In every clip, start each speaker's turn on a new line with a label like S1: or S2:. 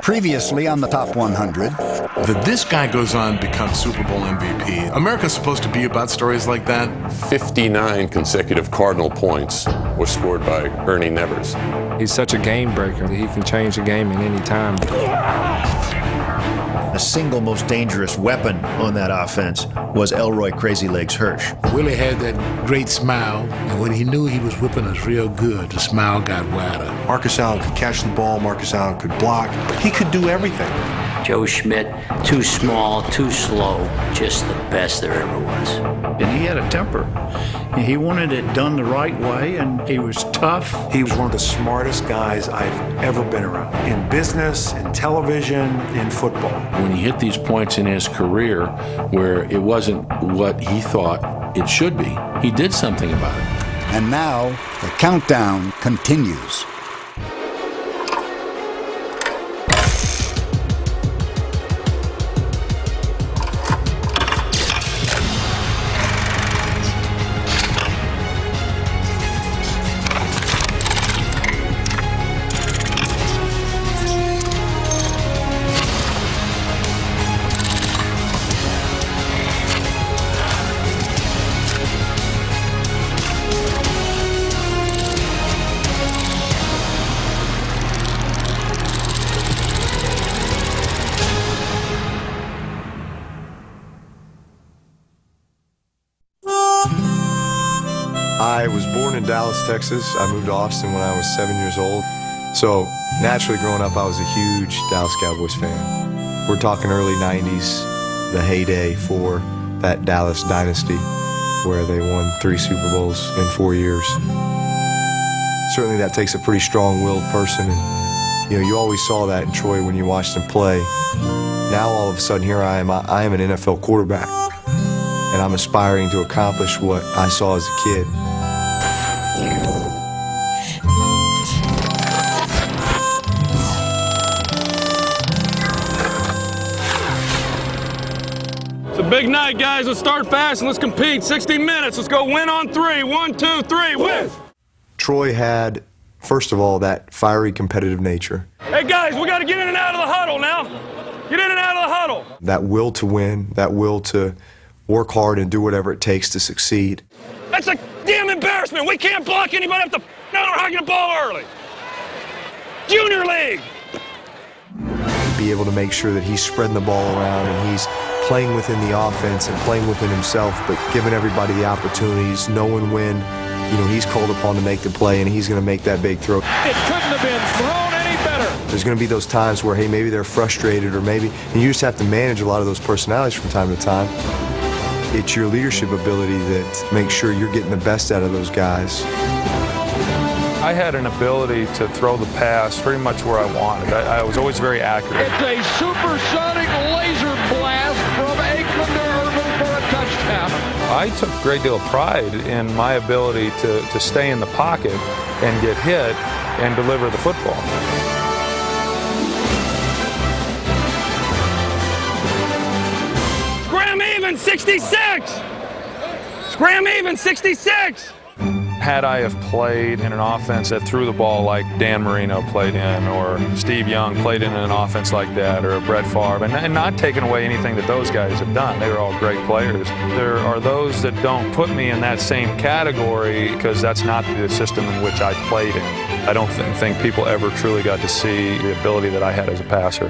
S1: Previously on the Top 100.
S2: This guy goes on to become Super Bowl MVP. America's supposed to be about stories like that.
S3: 59 consecutive Cardinal points were scored by Ernie Nevers.
S4: He's such a game breaker. He can change the game at any time.
S5: The single most dangerous weapon on that offense was Elroy Crazy Legs Hirsch.
S6: Willie had that great smile, and when he knew he was whipping us real good, the smile got wider.
S7: Marcus Allen could catch the ball, Marcus Allen could block. He could do everything.
S8: Joe Schmidt, too small, too slow, just the best there ever was.
S9: And he had a temper. He wanted it done the right way, and he was tough.
S7: He was one of the smartest guys I've ever been around. In business, in television, in football.
S10: When he hit these points in his career where it wasn't what he thought it should be, he did something about it.
S1: And now, the countdown continues.
S11: I was born in Dallas, Texas. I moved to Austin when I was 7 years old. So naturally growing up, I was a huge Dallas Cowboys fan. We're talking early 90s, the heyday for that Dallas dynasty where they won 3 Super Bowls in 4 years. Certainly that takes a pretty strong-willed person. And, you always saw that in Troy when you watched him play. Now all of a sudden here I am an NFL quarterback. And I'm aspiring to accomplish what I saw as a kid.
S12: It's a big night, guys. Let's start fast and let's compete. 60 minutes. Let's go win on 3. 1, 2, 3, win!
S11: Troy had, first of all, that fiery competitive nature.
S12: Hey, guys, we got to get in and out of the huddle now. Get in and out of the huddle.
S11: That will to win, that will to work hard and do whatever it takes to succeed.
S12: That's a damn embarrassment. We can't block anybody up the hogging the ball early. Junior league.
S11: Be able to make sure that he's spreading the ball around and he's playing within the offense and playing within himself, but giving everybody the opportunities, knowing when, he's called upon to make the play and he's going to make that big throw.
S12: It couldn't have been thrown any better.
S11: There's going to be those times where, hey, maybe they're frustrated or and you just have to manage a lot of those personalities from time to time. It's your leadership ability that makes sure you're getting the best out of those guys.
S13: I had an ability to throw the pass pretty much where I wanted. I was always very accurate.
S14: It's a supersonic laser blast from Aikman to Irvin for a touchdown.
S13: I took a great deal of pride in my ability to stay in the pocket and get hit and deliver the football.
S12: Scram even, 66! Scram even, 66!
S13: Had I have played in an offense that threw the ball like Dan Marino played in, or Steve Young played in an offense like that, or Brett Favre, and not taking away anything that those guys have done. They were all great players. There are those that don't put me in that same category because that's not the system in which I played in. I don't think people ever truly got to see the ability that I had as a passer.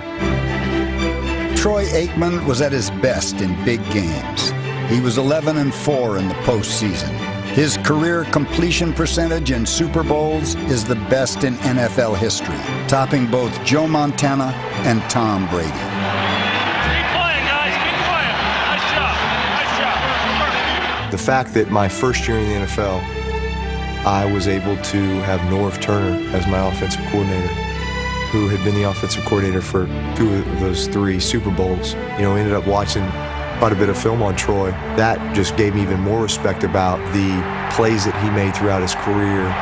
S1: Troy Aikman was at his best in big games. He was 11-4 in the postseason. His career completion percentage in Super Bowls is the best in NFL history, topping both Joe Montana and Tom Brady.
S12: Keep playing, guys. Keep playing. Nice job. Nice job.
S11: The fact that my first year in the NFL, I was able to have Norv Turner as my offensive coordinator, who had been the offensive coordinator for 2 of those 3 Super Bowls. Ended up watching quite a bit of film on Troy. That just gave me even more respect about the plays that he made throughout his career.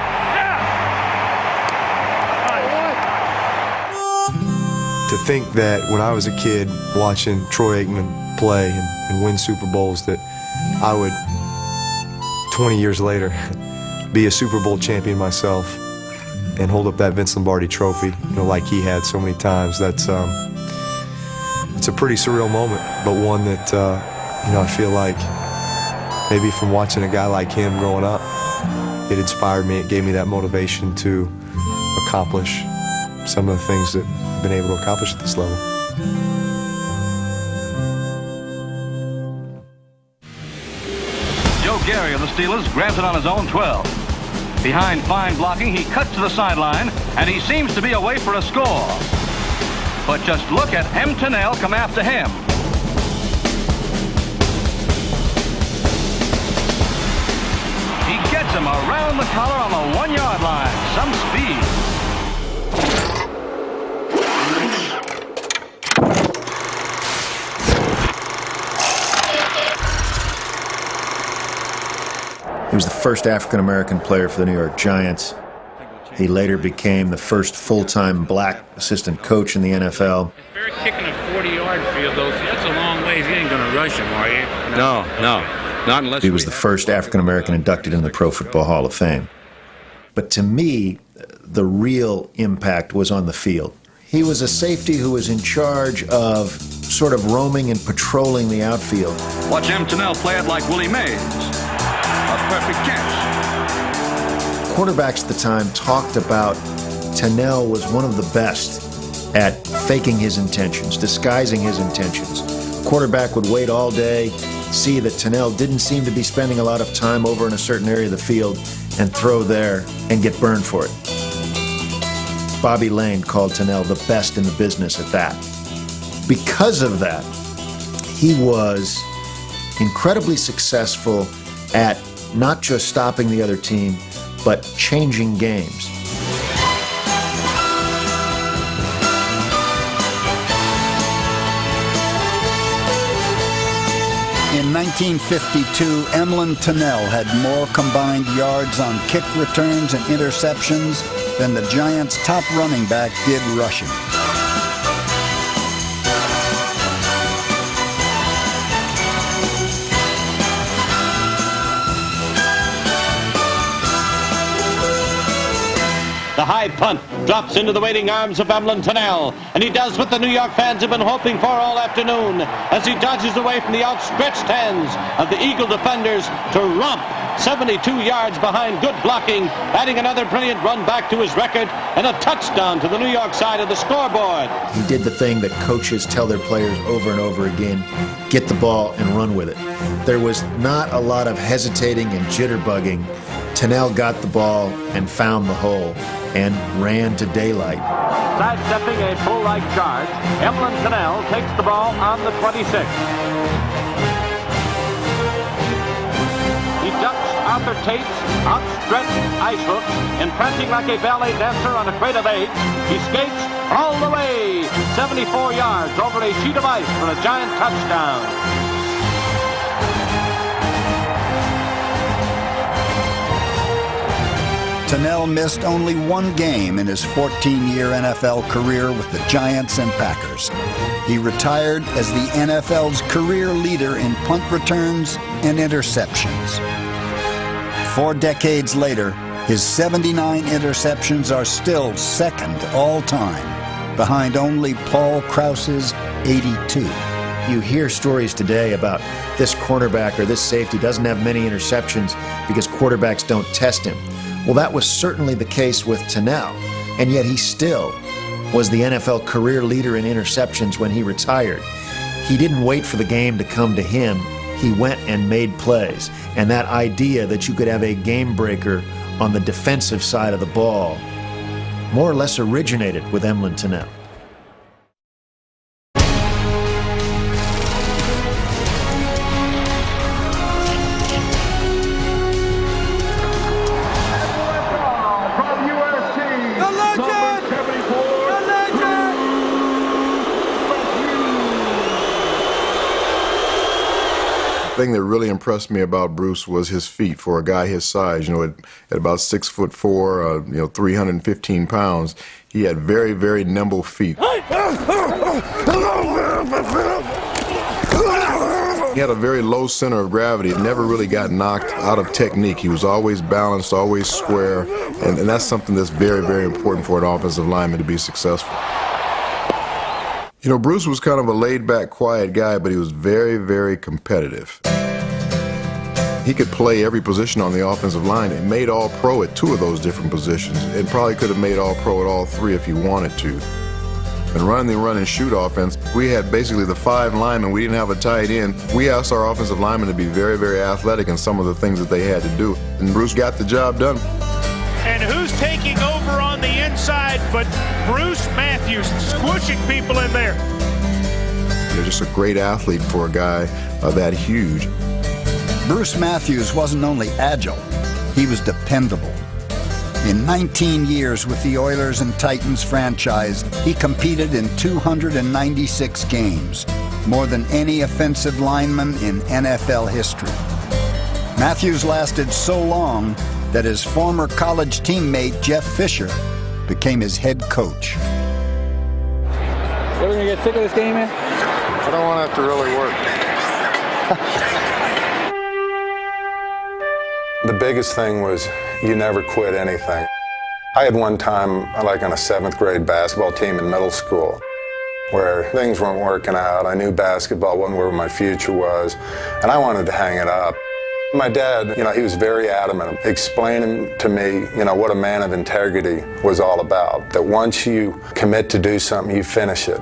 S11: To think that when I was a kid watching Troy Aikman play and win Super Bowls, that I would, 20 years later, be a Super Bowl champion myself. and hold up that Vince Lombardi trophy, like he had so many times. That's it's a pretty surreal moment, but one that I feel like maybe from watching a guy like him growing up, it inspired me. It gave me that motivation to accomplish some of the things that I've been able to accomplish at this level.
S15: Joe Gary of the Steelers grabs it on his own 12. Behind fine blocking, he cuts to the sideline, and he seems to be away for a score. But just look at M. Tunnell come after him. He gets him around the collar on the 1-yard line. Some speed.
S5: He was the first African-American player for the New York Giants. He later became the first full-time black assistant coach in the NFL.
S16: They're kicking a 40-yard field, though. That's a long ways. You ain't going to rush him, are you?
S15: No. Not unless
S5: he was the first African-American inducted in the Pro Football Hall of Fame. But to me, the real impact was on the field. He was a safety who was in charge of sort of roaming and patrolling the outfield.
S15: Watch M. Tunnell play it like Willie Mays. A perfect catch.
S5: Quarterbacks at the time talked about Tunnell was one of the best at faking his intentions, disguising his intentions. Quarterback would wait all day, see that Tunnell didn't seem to be spending a lot of time over in a certain area of the field, and throw there and get burned for it. Bobby Lane called Tunnell the best in the business at that. Because of that, he was incredibly successful at not just stopping the other team, but changing games.
S1: In 1952, Emlen Tunnell had more combined yards on kick returns and interceptions than the Giants' top running back did rushing.
S17: The high punt drops into the waiting arms of Emlen Tunnell, and he does what the New York fans have been hoping for all afternoon as he dodges away from the outstretched hands of the Eagle defenders to romp 72 yards behind good blocking, adding another brilliant run back to his record and a touchdown to the New York side of the scoreboard.
S5: He did the thing that coaches tell their players over and over again, get the ball and run with it. There was not a lot of hesitating and jitterbugging. Tunnell got the ball and found the hole and ran to daylight.
S17: Sidestepping a bull-like charge, Emlen Tunnell takes the ball on the 26. He ducks Arthur Tate's outstretched ice hooks, imprinting like a ballet dancer on a crate of eggs. He skates all the way, 74 yards over a sheet of ice for a Giant touchdown.
S1: Tunnell missed only one game in his 14-year NFL career with the Giants and Packers. He retired as the NFL's career leader in punt returns and interceptions. 4 decades later, his 79 interceptions are still second all-time, behind only Paul Krause's 82.
S5: You hear stories today about this cornerback or this safety doesn't have many interceptions because quarterbacks don't test him. Well, that was certainly the case with Tunnell, and yet he still was the NFL career leader in interceptions when he retired. He didn't wait for the game to come to him. He went and made plays. And that idea that you could have a game breaker on the defensive side of the ball more or less originated with Emlen Tunnell.
S18: The thing that really impressed me about Bruce was his feet. For a guy his size, at about 6'4", 315 pounds, he had very, very nimble feet. He had a very low center of gravity. He never really got knocked out of technique. He was always balanced, always square, and that's something that's very, very important for an offensive lineman to be successful. You know, Bruce was kind of a laid-back, quiet guy, but he was very, very competitive. He could play every position on the offensive line and made All-Pro at 2 of those different positions, and probably could have made All-Pro at all 3 if he wanted to. And running the run and shoot offense, we had basically the 5 linemen. We didn't have a tight end. We asked our offensive linemen to be very, very athletic in some of the things that they had to do, and Bruce got the job done.
S19: And who's taking over on the inside but Bruce Matthews, squishing people in there.
S18: You're just a great athlete for a guy that huge.
S1: Bruce Matthews wasn't only agile, he was dependable. In 19 years with the Oilers and Titans franchise, he competed in 296 games, more than any offensive lineman in NFL history. Matthews lasted so long that his former college teammate Jeff Fisher became his head coach.
S20: You ever gonna get sick of this game, man?
S18: I don't want to have to really work.
S11: The biggest thing was you never quit anything. I had one time, like on a 7th grade basketball team in middle school, where things weren't working out. I knew basketball wasn't where my future was, and I wanted to hang it up. My dad, he was very adamant, explaining to me, what a man of integrity was all about, that once you commit to do something, you finish it.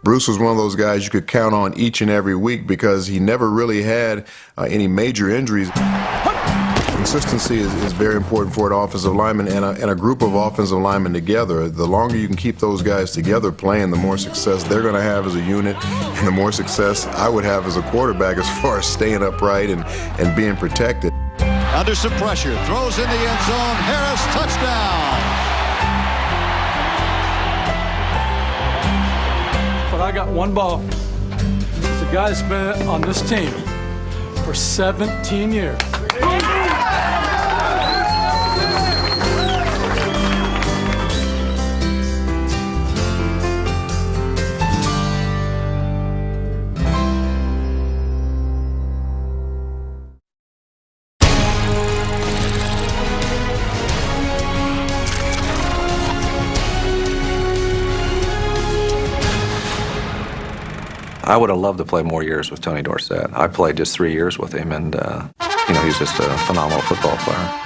S18: Bruce was one of those guys you could count on each and every week because he never really had any major injuries. Consistency is very important for an offensive lineman and a group of offensive linemen together. The longer you can keep those guys together playing, the more success they're going to have as a unit, and the more success I would have as a quarterback as far as staying upright and being protected.
S21: Under some pressure, throws in the end zone. Harris, touchdown!
S22: But I got one ball. It's a guy that's been on this team for 17 years.
S23: I would have loved to play more years with Tony Dorsett. I played just 3 years with him, and he's just a phenomenal football player.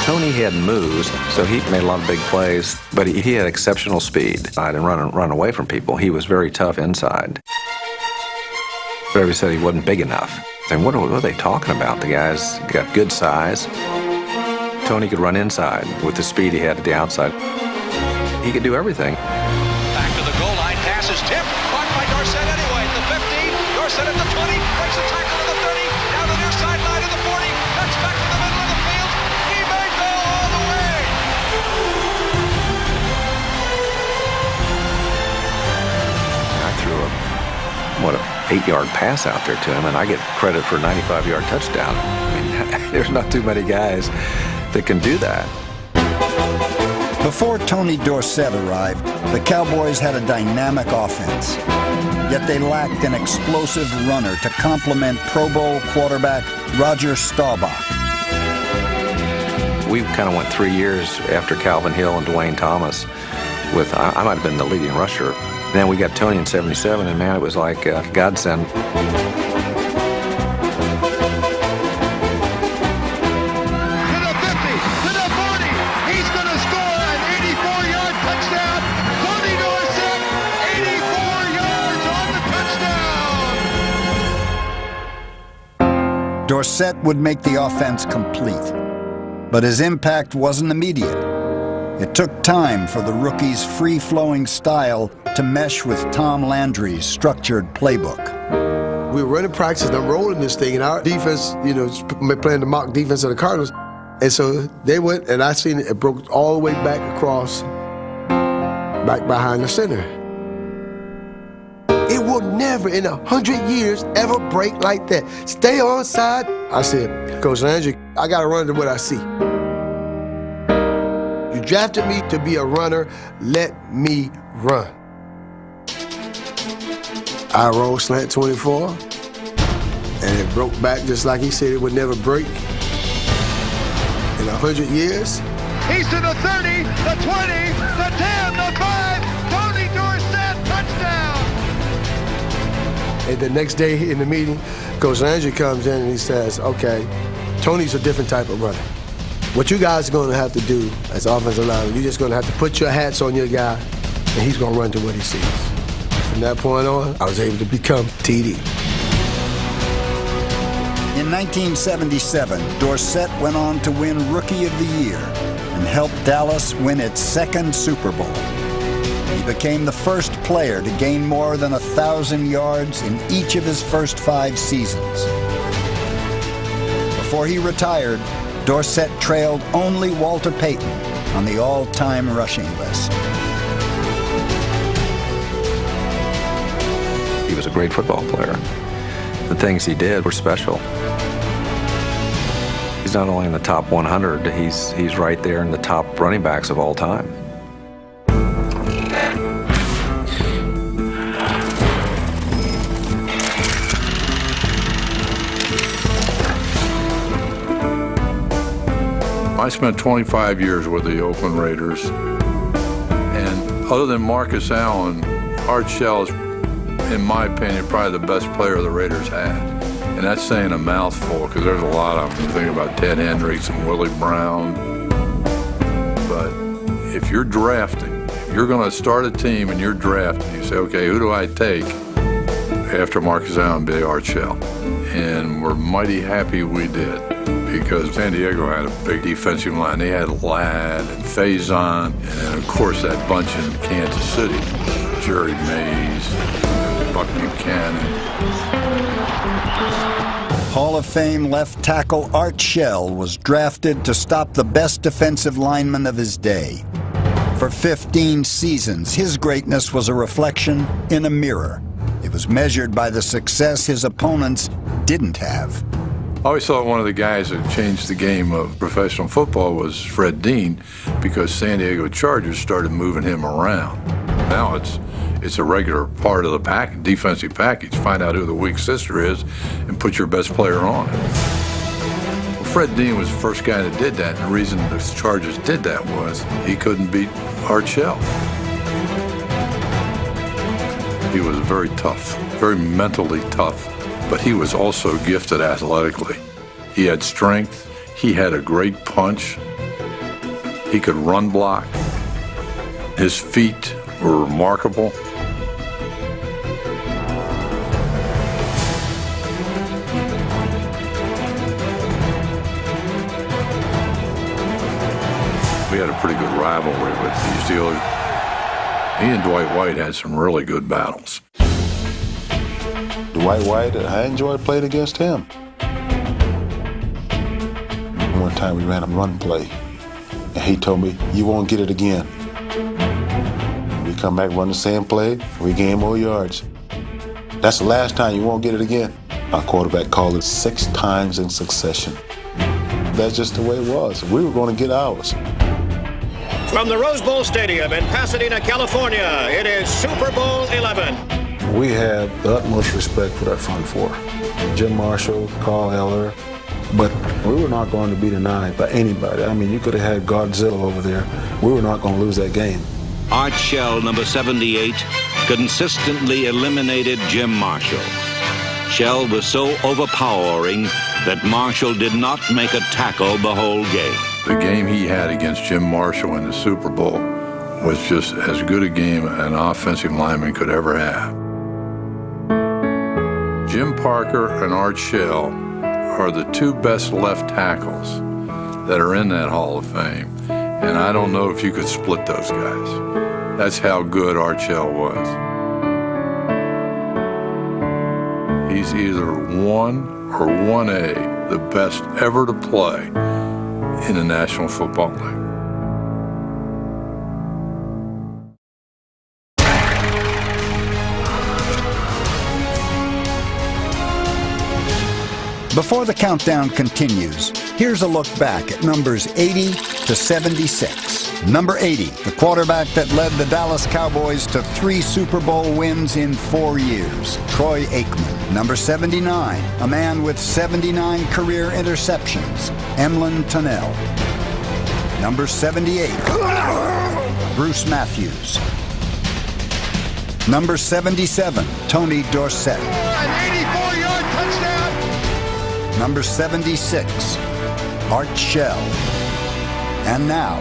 S23: Tony had moves, so he made a lot of big plays, but he had exceptional speed. I didn't run away from people. He was very tough inside. But everybody said he wasn't big enough. And what are they talking about? The guy's got good size. Tony could run inside with the speed he had at the outside. He could do everything.
S14: Back to the goal line, pass is tipped, caught by Dorsett anyway. At the 15, Dorsett at the 20, breaks a tackle to the 30, down the near sideline to the 40, cuts back to the middle of the field. He may go all the way.
S23: I threw a 8-yard pass out there to him, and I get credit for a 95-yard touchdown. I mean, there's not too many guys that can do that.
S1: Before Tony Dorsett arrived, the Cowboys had a dynamic offense. Yet they lacked an explosive runner to complement Pro Bowl quarterback Roger Staubach.
S23: We kind of went 3 years after Calvin Hill and Dwayne Thomas with, I might have been the leading rusher. Then we got Tony in 77, and man, it was like a godsend.
S1: Dorsett would make the offense complete, but his impact wasn't immediate. It took time for the rookie's free-flowing style to mesh with Tom Landry's structured playbook.
S24: We were running practice, and I'm rolling this thing, and our defense, playing the mock defense of the Cardinals,
S2: And so they went, and I seen it broke all the way back across, back behind the center. It will never in 100 years ever break like that. Stay on side. I said, Coach Landry, I got to run to what I see. You drafted me to be a runner. Let me run. I rolled slant 24, and it broke back just like he said it would never break. In 100 years.
S21: He's to the 30, the 20, the 10, the 5. Tony Dorsett, touchdown.
S2: And the next day in the meeting, Coach Landry comes in and he says, okay, Tony's a different type of runner. What you guys are going to have to do as offensive linemen, you're just going to have to put your hats on your guy, and he's going to run to what he sees. From that point on, I was able to become TD.
S1: In 1977, Dorsett went on to win Rookie of the Year and helped Dallas win its second Super Bowl. He became the first player to gain more than 1,000 yards in each of his first 5 seasons. Before he retired, Dorsett trailed only Walter Payton on the all-time rushing list.
S23: He was a great football player. The things he did were special. He's not only in the top 100, he's right there in the top running backs of all time.
S3: I spent 25 years with the Oakland Raiders, and other than Marcus Allen, Art Shell is, in my opinion, probably the best player the Raiders had. And that's saying a mouthful, because there's a lot of them. You think about Ted Hendricks and Willie Brown. But if you're drafting, if you're going to start a team and you're drafting, you say, okay, who do I take after Marcus Allen? Be Art Shell. And we're mighty happy we did, because San Diego had a big defensive line. They had Ladd and Faison, and of course that bunch in Kansas City, Jerry Mays, Buck Buchanan.
S1: Hall of Fame left tackle Art Shell was drafted to stop the best defensive lineman of his day. For 15 seasons, his greatness was a reflection in a mirror. It was measured by the success his opponents didn't have.
S3: I always thought one of the guys that changed the game of professional football was Fred Dean, because San Diego Chargers started moving him around. Now it's a regular part of the defensive package. Find out who the weak sister is and put your best player on it. Well, Fred Dean was the first guy that did that, and the reason the Chargers did that was he couldn't beat Art Shell. He was very tough, very mentally tough, but he was also gifted athletically. He had strength, he had a great punch, he could run block, his feet were remarkable. We had a pretty good rivalry with the Steelers. He and Dwight White had some really good battles.
S4: Dwight White, I enjoyed playing against him. One time we ran a run play, and he told me, "You won't get it again." We come back, run the same play, we gain more yards. "That's the last time, you won't get it again." Our quarterback called it 6 times in succession. That's just the way it was. We were going to get ours.
S24: From the Rose Bowl Stadium in Pasadena, California, it is Super Bowl 11.
S4: We had the utmost respect for that front four. Jim Marshall, Carl Eller, but we were not going to be denied by anybody. I mean, you could have had Godzilla over there. We were not going to lose that game.
S25: Art Shell, number 78, consistently eliminated Jim Marshall. Shell was so overpowering that Marshall did not make a tackle the whole game.
S3: The game he had against Jim Marshall in the Super Bowl was just as good a game an offensive lineman could ever have. Jim Parker and Art Shell are the 2 best left tackles that are in that Hall of Fame, and I don't know if you could split those guys. That's how good Art Shell was. He's either 1 or 1A, the best ever to play in the National Football League.
S1: Before the countdown continues, here's a look back at numbers 80 to 76. Number 80, the quarterback that led the Dallas Cowboys to 3 Super Bowl wins in 4 years, Troy Aikman. Number 79, a man with 79 career interceptions, Emlen Tunnell. Number 78, Bruce Matthews. Number 77, Tony Dorsett.
S21: An 84-yard touchdown.
S1: Number 76, Art Shell. And now,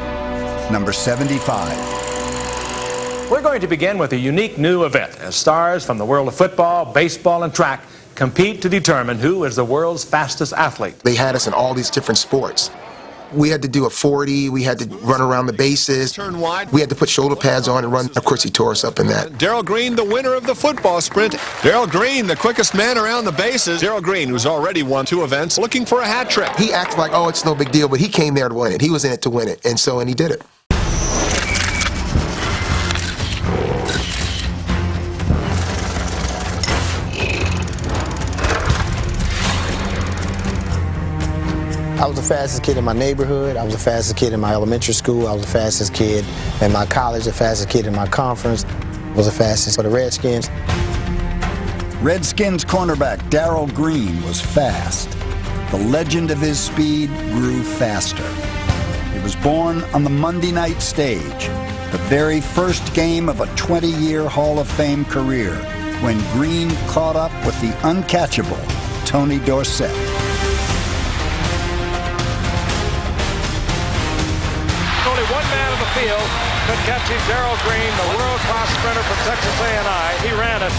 S1: number 75.
S6: We're going to begin with a unique new event as stars from the world of football, baseball, and track compete to determine who is the world's fastest athlete.
S7: They had us in all these different sports. We had to do a 40, we had to run around the bases.
S21: Turn wide.
S7: We had to put shoulder pads on and run. Of course, he tore us up in that.
S21: Darrell Green, the winner of the football sprint. Darrell Green, the quickest man around the bases. Darrell Green, who's already won 2 events, looking for a hat trick.
S7: He acted like, oh, it's no big deal, but he came there to win it. He was in it to win it, and he did it.
S8: I was the fastest kid in my neighborhood. I was the fastest kid in my elementary school. I was the fastest kid in my college, the fastest kid in my conference. I was the fastest for the Redskins.
S1: Redskins cornerback Darrell Green was fast. The legend of his speed grew faster. He was born on the Monday night stage, the very first game of a 20-year Hall of Fame career, when Green caught up with the uncatchable Tony Dorsett.
S19: Only one man on the field could catch him, Darrell Green, the world-class sprinter from Texas A&I. He ran it.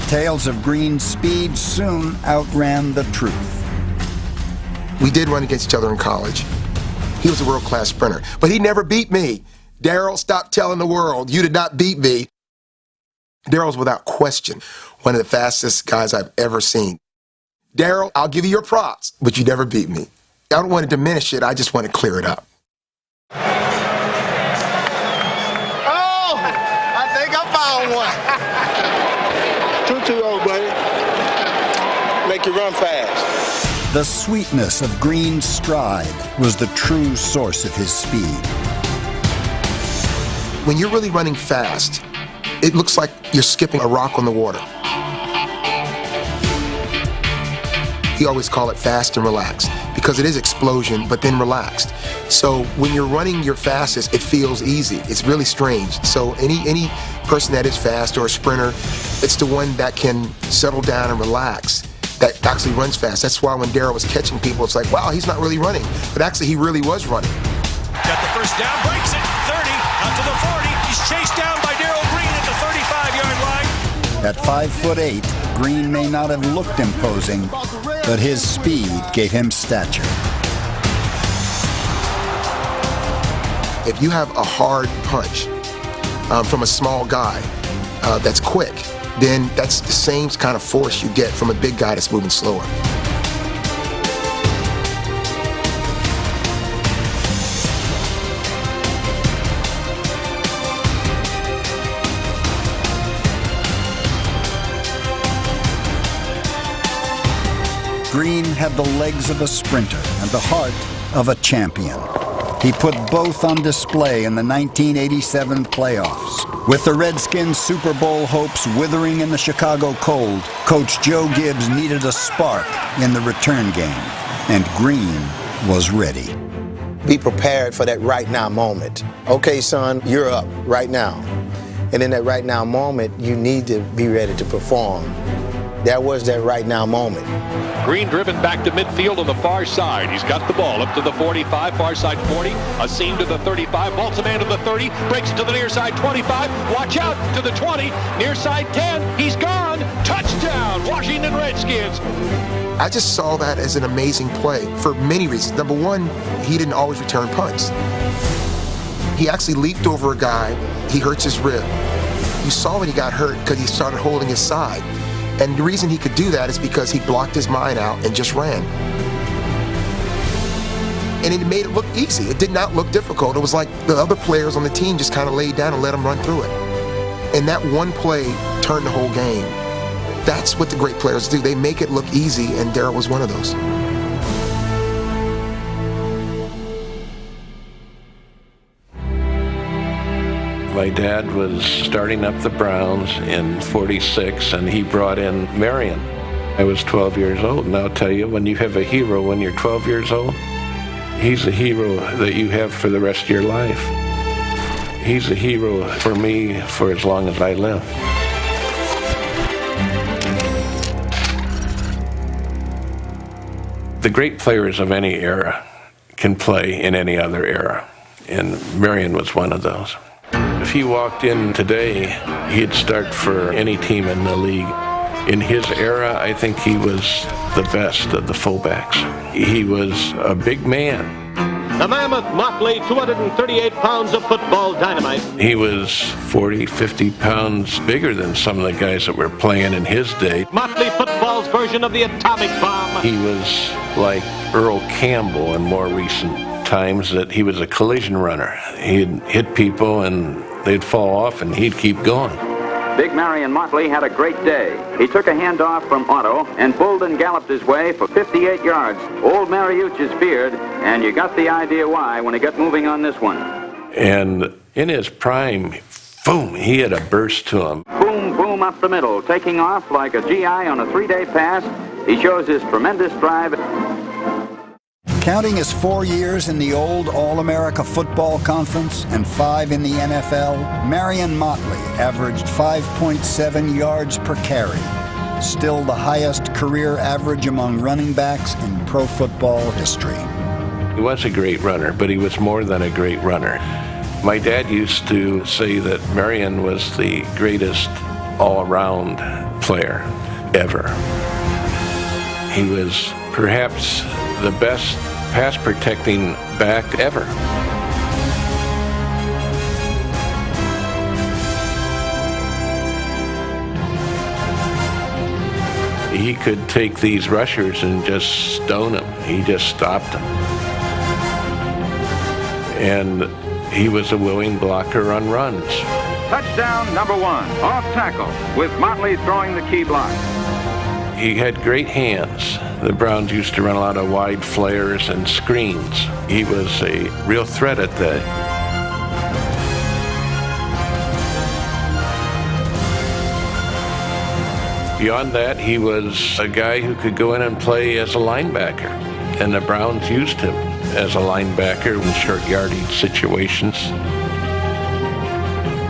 S1: Tales of Green's speed soon outran the truth.
S7: We did run against each other in college. He was a world-class sprinter, but he never beat me. Darrell, stop telling the world you did not beat me. Darrell's without question one of the fastest guys I've ever seen. Darrell, I'll give you your props, but you never beat me. I don't want to diminish it, I just want to clear it up.
S21: Oh, I think I found one.
S7: 2-2, old buddy. Make you run fast.
S1: The sweetness of Green's stride was the true source of his speed.
S7: When you're really running fast, it looks like you're skipping a rock on the water. We always call it fast and relaxed because it is explosion, but then relaxed. So when you're running your fastest, it feels easy. It's really strange. So any person that is fast or a sprinter, it's the one that can settle down and relax that actually runs fast. That's why when Darrell was catching people, it's like, wow, he's not really running. But actually, he really was running.
S19: Got the first down, breaks it, 30, out to the 40. He's chased down by Darrell Green at the 35-yard line.
S1: At 5'8", Green may not have looked imposing, but his speed gave him stature.
S7: If you have a hard punch from a small guy that's quick, then that's the same kind of force you get from a big guy that's moving slower.
S1: Green had the legs of a sprinter and the heart of a champion. He put both on display in the 1987 playoffs. With the Redskins' Super Bowl hopes withering in the Chicago cold, Coach Joe Gibbs needed a spark in the return game, and Green was ready.
S8: Be prepared for that right now moment. Okay, son, you're up right now. And in that right now moment, you need to be ready to perform. That was that right now moment.
S14: Green driven back to midfield on the far side. He's got the ball up to the 45, far side 40, a seam to the 35, vaults a man to the 30, breaks it to the near side 25, watch out to the 20, near side 10, he's gone, touchdown, Washington Redskins.
S7: I just saw that as an amazing play for many reasons. Number one, he didn't always return punts. He actually leaped over a guy, he hurts his rib. You saw when he got hurt because he started holding his side. And the reason he could do that is because he blocked his mind out and just ran. and it made it look easy. It did not look difficult. It was like the other players on the team just kind of laid down and let him run through it. And that one play turned the whole game. That's what the great players do. They make it look easy, and Darryl was one of those.
S9: My dad was starting up the Browns in '46, and he brought in Marion. I was 12 years old, and I'll tell you, when you have a hero when you're 12 years old, he's a hero that you have for the rest of your life. He's a hero for me for as long as I live. The great players of any era can play in any other era, and Marion was one of those. If he walked in today, he'd start for any team in the league. In his era, I think he was the best of the fullbacks. He was a big man.
S17: The Mammoth Motley, 238 pounds of football dynamite.
S9: He was 40, 50 pounds bigger than some of the guys that were playing in his day.
S17: Motley football's version of the atomic bomb.
S9: He was like Earl Campbell in more recent times, that he was a collision runner. He'd hit people and they'd fall off and he'd keep going.
S10: Big Marion Motley had a great day. He took a handoff from Otto and pulled and galloped his way for 58 yards. Old Mariucci is feared, and you got the idea why when he got moving on this one.
S9: And in his prime, boom, he had a burst to him.
S10: Boom, boom up the middle, taking off like a GI on a 3-day pass. He shows his tremendous drive.
S1: Counting his 4 years in the old All-America Football Conference and 5 in the NFL, Marion Motley averaged 5.7 yards per carry, still the highest career average among running backs in pro football history.
S9: He was a great runner, but he was more than a great runner. My dad used to say that Marion was the greatest all-around player ever. He was perhaps the best pass-protecting back ever. He could take these rushers and just stone them. He just stopped them. And he was a willing blocker on runs.
S10: Touchdown number 1, off tackle, with Motley throwing the key block.
S9: He had great hands. The Browns used to run a lot of wide flares and screens. He was a real threat at that. Beyond that, he was a guy who could go in and play as a linebacker, and the Browns used him as a linebacker in short yardage situations.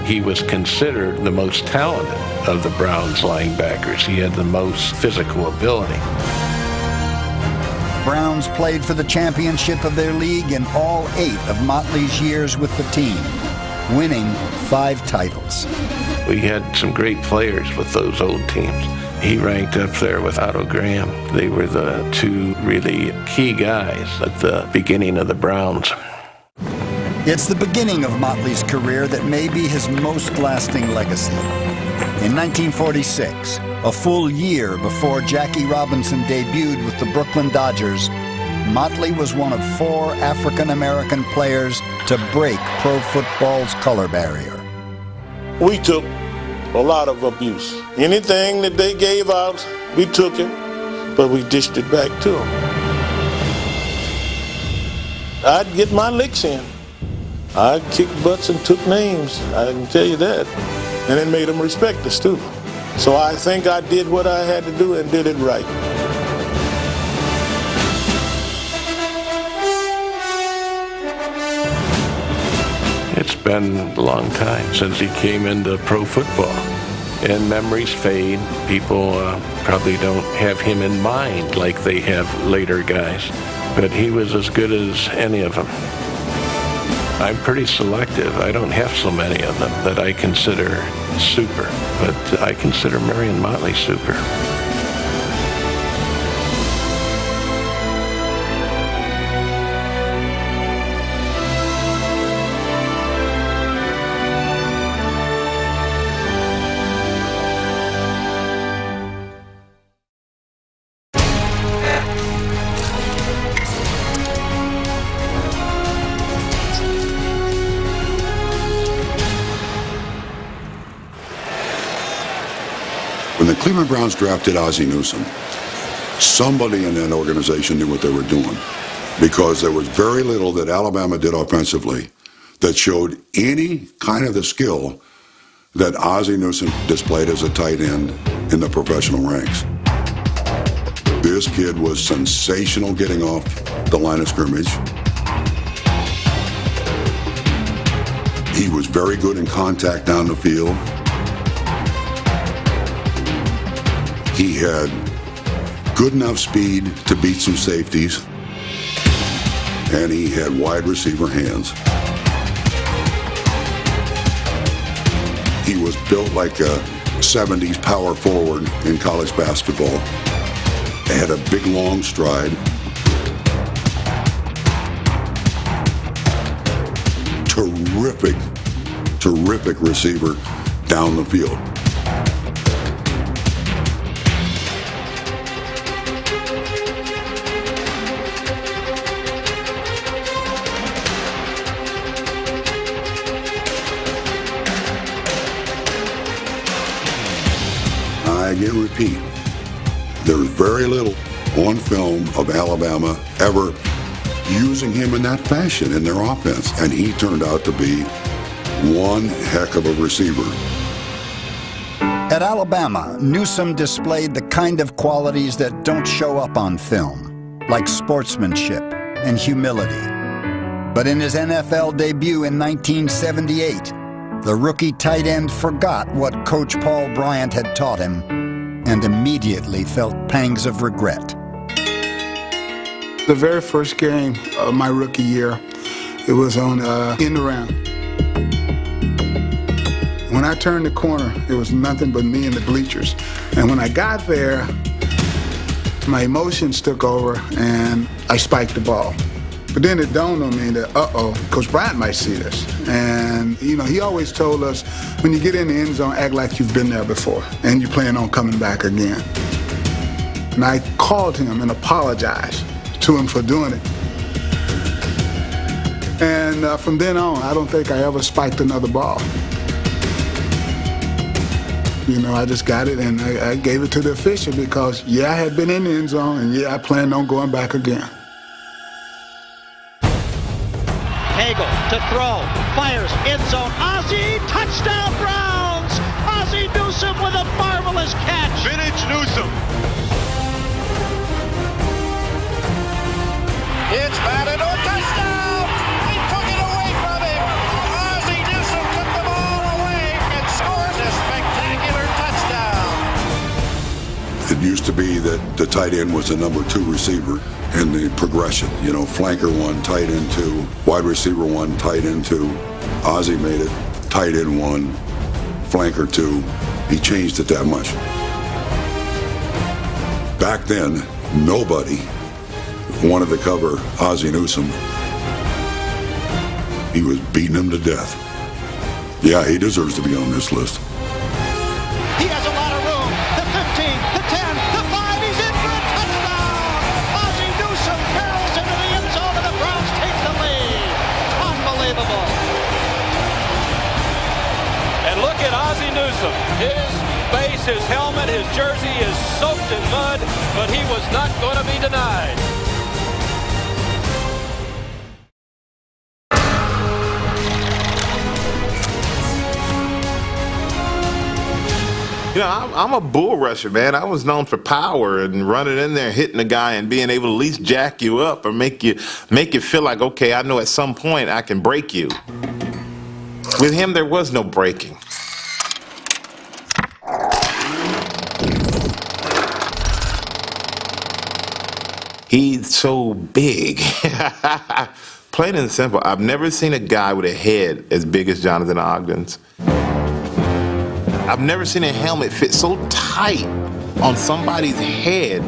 S9: He was considered the most talented of the Browns linebackers. He had the most physical ability.
S1: Browns played for the championship of their league in all 8 of Motley's years with the team, winning 5 titles.
S9: We had some great players with those old teams. He ranked up there with Otto Graham. They were the 2 really key guys at the beginning of the Browns.
S1: It's the beginning of Motley's career that may be his most lasting legacy. In 1946, a full year before Jackie Robinson debuted with the Brooklyn Dodgers, Motley was one of 4 African-American players to break pro football's color barrier.
S12: We took a lot of abuse. Anything that they gave out, we took it, but we dished it back to them. I'd get my licks in. I kicked butts and took names, I can tell you that. And it made them respect us too. So I think I did what I had to do and did it right.
S9: It's been a long time since he came into pro football, and memories fade. People probably don't have him in mind like they have later guys, but he was as good as any of them. I'm pretty selective. I don't have so many of them that I consider super, but I consider Marion Motley super.
S5: When the Cleveland Browns drafted Ozzie Newsome, somebody in that organization knew what they were doing, because there was very little that Alabama did offensively that showed any kind of the skill that Ozzie Newsome displayed as a tight end in the professional ranks. This kid was sensational getting off the line of scrimmage. He was very good in contact down the field. He had good enough speed to beat some safeties, and he had wide receiver hands. He was built like a 70s power forward in college basketball. He had a big, long stride. Terrific receiver down the field. I again repeat, there's very little on film of Alabama ever using him in that fashion in their offense, and he turned out to be one heck of a receiver.
S1: At Alabama, Newsome displayed the kind of qualities that don't show up on film, like sportsmanship and humility. But in his NFL debut in 1978, the rookie tight end forgot what Coach Paul Bryant had taught him and immediately felt pangs of regret.
S13: The very first game of my rookie year, it was on end around. When I turned the corner, it was nothing but me and the bleachers. And when I got there, my emotions took over and I spiked the ball. But then it dawned on me that, Coach Bryant might see this. And, he always told us, when you get in the end zone, act like you've been there before and you plan on coming back again. And I called him and apologized to him for doing it. And from then on, I don't think I ever spiked another ball. I just got it and I gave it to the official because, I had been in the end zone and, I planned on going back again.
S15: Hagel to throw, fires, end zone, Ozzie, touchdown Browns! Ozzie Newsome with a marvelous catch!
S19: Vintage Newsome.
S24: It's batted or touchdown! They took it away from him! Ozzie Newsome took the ball away and scores a spectacular touchdown!
S5: It used to be that the tight end was the number 2 receiver in the progression. Flanker 1, tight end 2, wide receiver 1, tight end 2. Ozzie made it tight end 1, flanker 2. He changed it that much. Back then, nobody wanted to cover Ozzie Newsome. He was beating him to death. Yeah, he deserves to be on this list.
S15: He has a lot of room. The 15, the 10, the 5, he's in for a touchdown! Ozzie Newsome barrels into the end zone and the Browns take the lead. Unbelievable.
S16: And look at Ozzie Newsome. His face, his helmet, his jersey is soaked in mud, but he was not going to be denied.
S20: I'm a bull rusher, man. I was known for power and running in there, hitting the guy, and being able to at least jack you up or make you feel like, okay, I know at some point I can break you. With him, there was no breaking. He's so big. Plain and simple, I've never seen a guy with a head as big as Jonathan Ogden's. I've never seen a helmet fit so tight on somebody's head.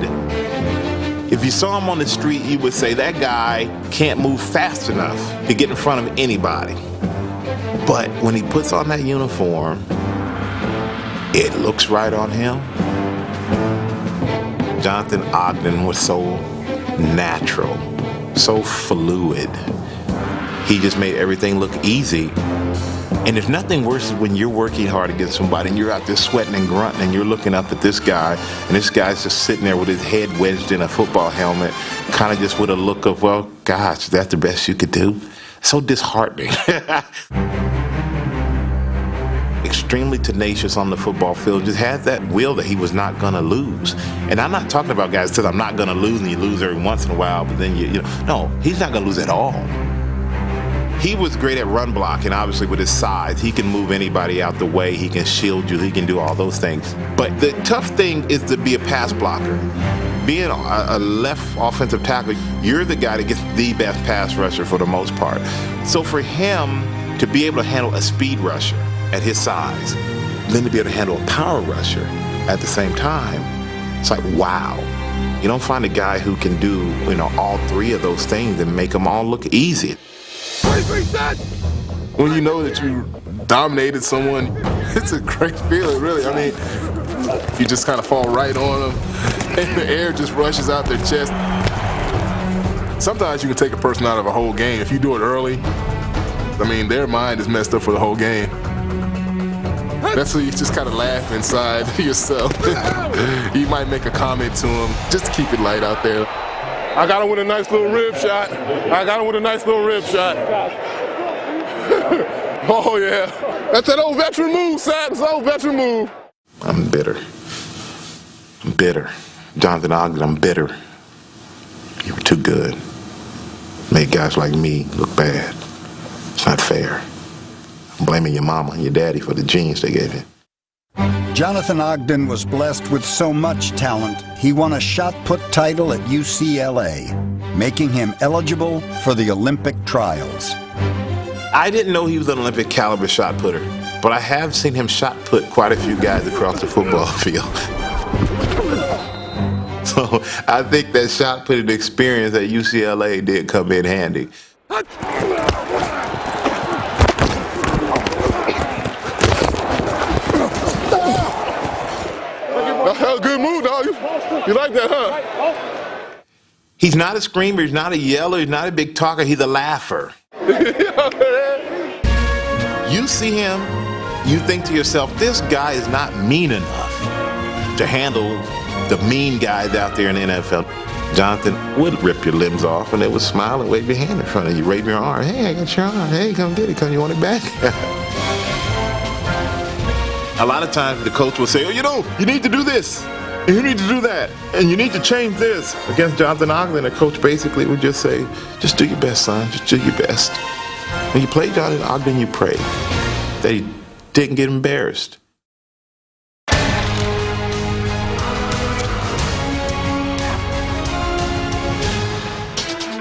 S20: If you saw him on the street, you would say that guy can't move fast enough to get in front of anybody. But when he puts on that uniform, it looks right on him. Jonathan Ogden was so natural, so fluid. He just made everything look easy. And there's nothing worse than when you're working hard against somebody and you're out there sweating and grunting and you're looking up at this guy and this guy's just sitting there with his head wedged in a football helmet, kind of just with a look of, well, gosh, that's the best you could do? So disheartening. Extremely tenacious on the football field, just had that will that he was not going to lose. And I'm not talking about guys that says, I'm not going to lose, and you lose every once in a while, but then you know, no, he's not going to lose at all. He was great at run blocking, obviously with his size. He can move anybody out the way, he can shield you, he can do all those things. But the tough thing is to be a pass blocker. Being a left offensive tackle, you're the guy that gets the best pass rusher for the most part. So for him to be able to handle a speed rusher at his size, then to be able to handle a power rusher at the same time, it's like, wow. You don't find a guy who can do, you know, all three of those things and make them all look easy.
S2: When you know that you dominated someone, it's a great feeling, really. I mean, you just kind of fall right on them, and the air just rushes out their chest. Sometimes you can take a person out of a whole game. If you do it early, I mean, their mind is messed up for the whole game. That's when you just kind of laugh inside yourself. You might make a comment to them just to keep it light out there. I got him with a nice little rib shot. Oh, yeah. That's that old veteran move, Sam. It's an old veteran move.
S20: I'm bitter. Jonathan Ogden, I'm bitter. You were too good. Made guys like me look bad. It's not fair. I'm blaming your mama and your daddy for the genes they gave you.
S1: Jonathan Ogden was blessed with so much talent, he won a shot put title at UCLA, making him eligible for the Olympic trials.
S20: I didn't know he was an Olympic caliber shot putter, but I have seen him shot put quite a few guys across the football field. So I think that shot putting experience at UCLA did come in handy.
S2: Good move, dog. You like that, huh?
S20: He's not a screamer, he's not a yeller, he's not a big talker, he's a laugher. You see him, you think to yourself, this guy is not mean enough to handle the mean guys out there in the NFL. Jonathan would rip your limbs off and they would smile and wave your hand in front of you, wave your arm. Hey, I got your arm. Hey, come get it. Come, you want it back? A lot of times the coach will say, oh, you know, you need to do this, and you need to do that, and you need to change this. Against Jonathan Ogden, the coach basically would just say, just do your best, son, just do your best. When you play Jonathan Ogden, you pray that he didn't get embarrassed.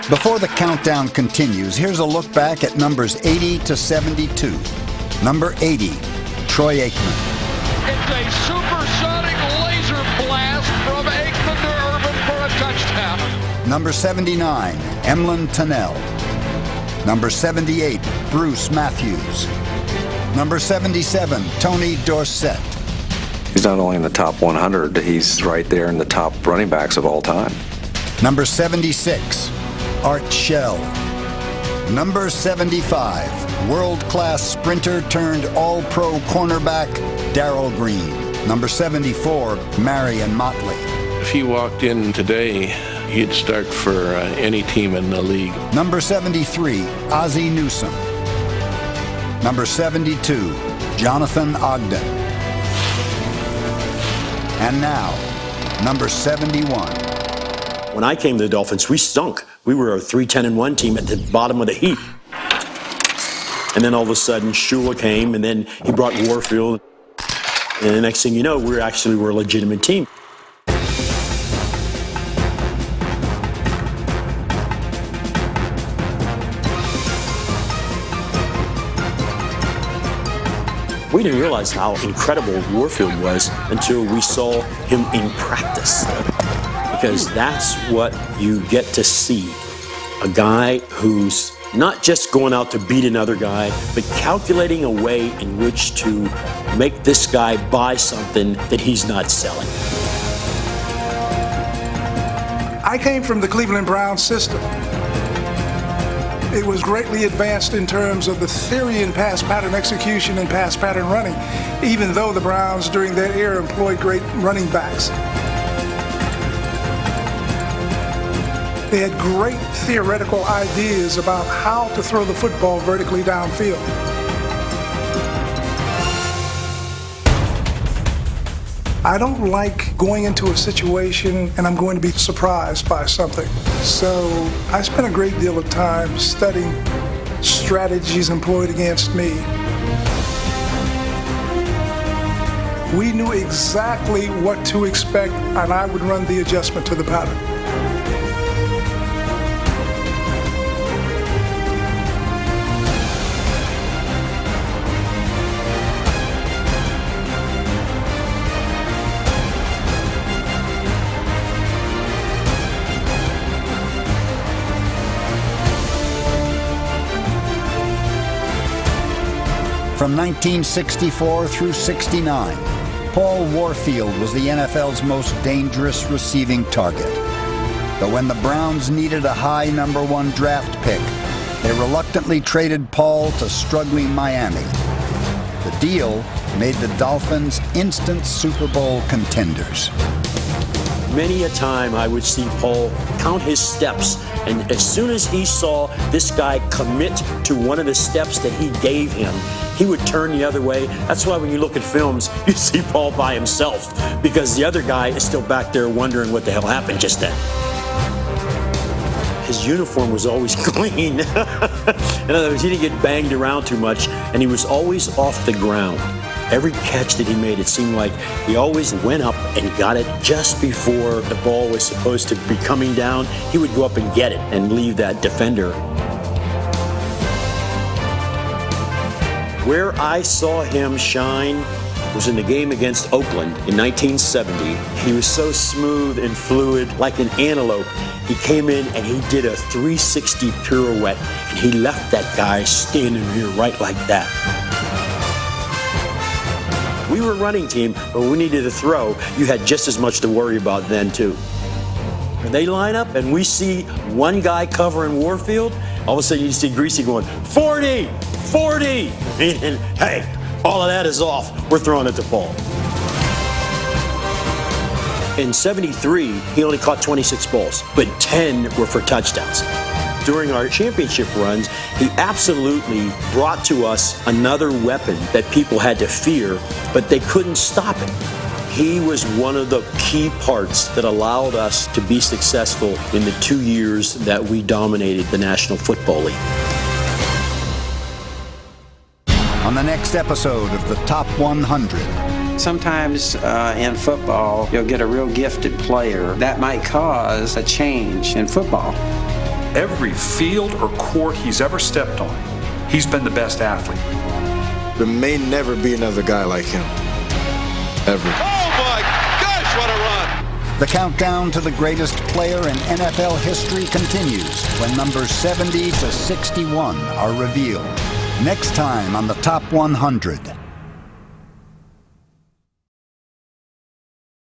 S1: Before the countdown continues, here's a look back at numbers 80 to 72. Number 80, Troy Aikman.
S14: It's a supersonic laser blast from Aikman to Urban for a touchdown.
S1: Number 79, Emlen Tunnell. Number 78, Bruce Matthews. Number 77, Tony Dorsett.
S11: He's not only in the top 100, he's right there in the top running backs of all time.
S1: Number 76, Art Shell. Number 75, world-class sprinter turned all-pro cornerback, Darrell Green. Number 74, Marion Motley.
S9: If he walked in today, he'd start for any team in the league.
S1: Number 73, Ozzie Newsome. Number 72, Jonathan Ogden. And now, number 71.
S18: When I came to the Dolphins, we stunk. We were a 3-10-1 team at the bottom of the heap. And then all of a sudden, Shula came, and then he brought Warfield. And the next thing you know, we're a legitimate team. We didn't realize how incredible Warfield was until we saw him in practice. Because that's what you get to see. A guy who's not just going out to beat another guy, but calculating a way in which to make this guy buy something that he's not selling.
S22: I came from the Cleveland Browns system.
S3: It was greatly advanced in terms of the theory in pass pattern execution and pass pattern running, even though the Browns during that era employed great running backs. They had great theoretical ideas about how to throw the football vertically downfield. I don't like going into a situation and I'm going to be surprised by something. So I spent a great deal of time studying strategies employed against me. We knew exactly what to expect, and I would run the adjustment to the pattern.
S1: From 1964 through 69, Paul Warfield was the NFL's most dangerous receiving target. But when the Browns needed a high #1 draft pick, they reluctantly traded Paul to struggling Miami. The deal made the Dolphins instant Super Bowl contenders.
S18: Many a time I would see Paul count his steps, and as soon as he saw this guy commit to one of the steps that he gave him, he would turn the other way. That's why when you look at films, you see Paul by himself, because the other guy is still back there wondering what the hell happened just then. His uniform was always clean. In other words, he didn't get banged around too much, and he was always off the ground. Every catch that he made, it seemed like he always went up and got it just before the ball was supposed to be coming down. He would go up and get it and leave that defender. Where I saw him shine was in the game against Oakland in 1970. He was so smooth and fluid, like an antelope. He came in and he did a 360 pirouette, and he left that guy standing here right like that. We were a running team, but we needed to throw. You had just as much to worry about then, too. When they line up and we see one guy covering Warfield, all of a sudden you see Greasy going, 40, 40. And hey, all of that is off. We're throwing it to Paul. In 73, he only caught 26 balls, but 10 were for touchdowns. During our championship runs, he absolutely brought to us another weapon that people had to fear, but they couldn't stop it. He was one of the key parts that allowed us to be successful in the 2 years that we dominated the National Football League.
S1: On the next episode of the Top 100.
S4: Sometimes in football, you'll get a real gifted player. That might cause a change in football.
S22: Every field or court he's ever stepped on, he's been the best athlete.
S23: There may never be another guy like him. Ever.
S14: Oh my gosh, what a run!
S1: The countdown to the greatest player in NFL history continues when numbers 70 to 61 are revealed. Next time on the Top 100.